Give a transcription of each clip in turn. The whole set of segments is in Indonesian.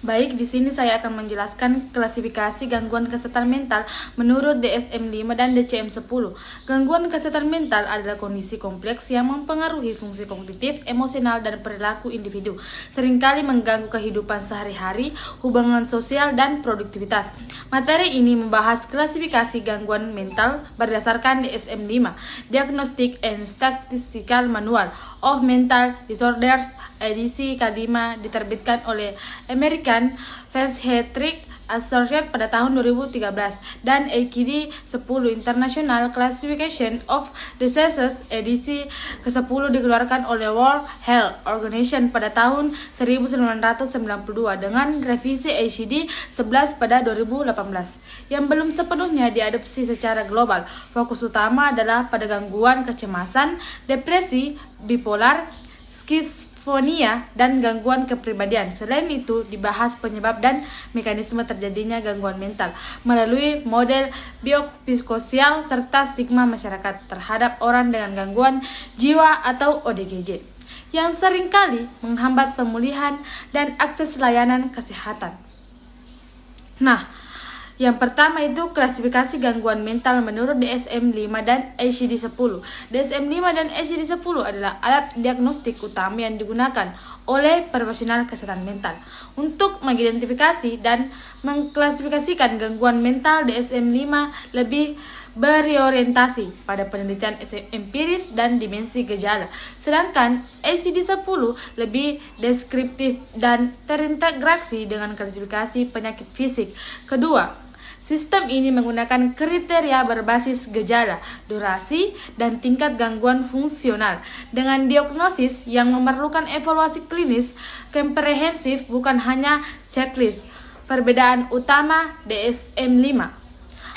Baik, di sini saya akan menjelaskan klasifikasi gangguan kesehatan mental menurut DSM-5 dan DCM-10. Gangguan kesehatan mental adalah kondisi kompleks yang mempengaruhi fungsi kognitif, emosional, dan perilaku individu. Seringkali mengganggu kehidupan sehari-hari, hubungan sosial, dan produktivitas. Materi ini membahas klasifikasi gangguan mental berdasarkan DSM-5, Diagnostic and Statistical Manual of Mental Disorders, edisi K5, diterbitkan oleh American Psychiatric Association pada tahun 2013, dan ICD-10 International Classification of Diseases edisi ke-10 dikeluarkan oleh World Health Organization pada tahun 1992 dengan revisi ICD-11 pada 2018 yang belum sepenuhnya diadopsi secara global. Fokus utama adalah pada gangguan kecemasan, depresi, bipolar, skizofrenia, dan gangguan kepribadian. Selain itu, dibahas penyebab dan mekanisme terjadinya gangguan mental melalui model biopsikososial serta stigma masyarakat terhadap orang dengan gangguan jiwa atau ODGJ yang seringkali menghambat pemulihan dan akses layanan kesehatan. Nah, yang pertama itu klasifikasi gangguan mental menurut DSM-5 dan ICD-10. DSM-5 dan ICD-10 adalah alat diagnostik utama yang digunakan oleh profesional kesehatan mental untuk mengidentifikasi dan mengklasifikasikan gangguan mental. DSM-5 lebih berorientasi pada penelitian empiris dan dimensi gejala, sedangkan ICD-10 lebih deskriptif dan terintegrasi dengan klasifikasi penyakit fisik. Kedua, sistem ini menggunakan kriteria berbasis gejala, durasi, dan tingkat gangguan fungsional dengan diagnosis yang memerlukan evaluasi klinis komprehensif, bukan hanya checklist. Perbedaan utama DSM-5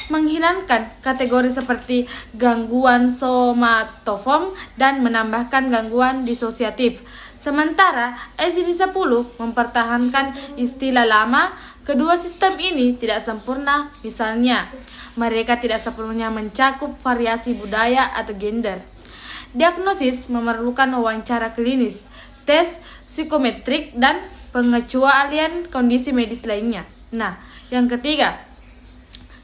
menghilangkan kategori seperti gangguan somatoform dan menambahkan gangguan disosiatif. Sementara ICD-10 mempertahankan istilah lama. Kedua sistem ini tidak sempurna, misalnya mereka tidak sepenuhnya mencakup variasi budaya atau gender. Diagnosis memerlukan wawancara klinis, tes psikometrik, dan pengecualian kondisi medis lainnya. Nah, yang ketiga,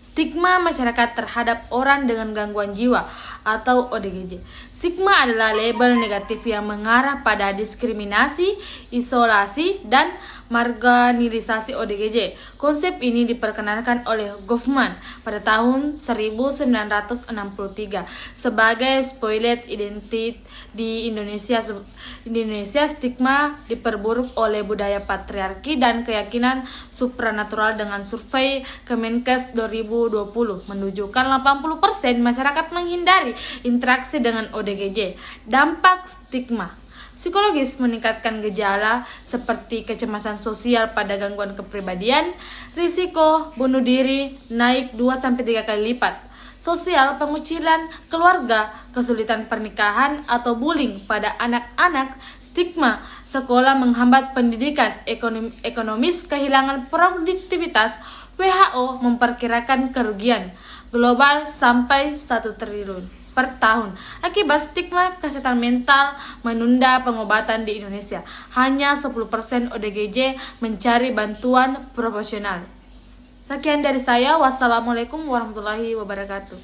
stigma masyarakat terhadap orang dengan gangguan jiwa atau ODGJ. Stigma adalah label negatif yang mengarah pada diskriminasi, isolasi, dan marginalisasi ODGJ. Konsep ini diperkenalkan oleh Goffman pada tahun 1963 sebagai spoiled identity di Indonesia. Stigma diperburuk oleh budaya patriarki dan keyakinan supranatural dengan survei Kemenkes 2020 menunjukkan 80% masyarakat menghindari interaksi dengan ODGJ. Dampak stigma psikologis meningkatkan gejala seperti kecemasan sosial pada gangguan kepribadian, risiko bunuh diri naik 2-3 kali lipat, sosial pengucilan keluarga, kesulitan pernikahan atau bullying pada anak-anak, stigma sekolah menghambat pendidikan, ekonomis kehilangan produktivitas. WHO memperkirakan kerugian global sampai 1 triliun per tahun akibat stigma kesehatan mental. Menunda pengobatan di Indonesia, hanya 10% ODGJ mencari bantuan profesional. Sekian dari saya. Wassalamualaikum warahmatullahi wabarakatuh.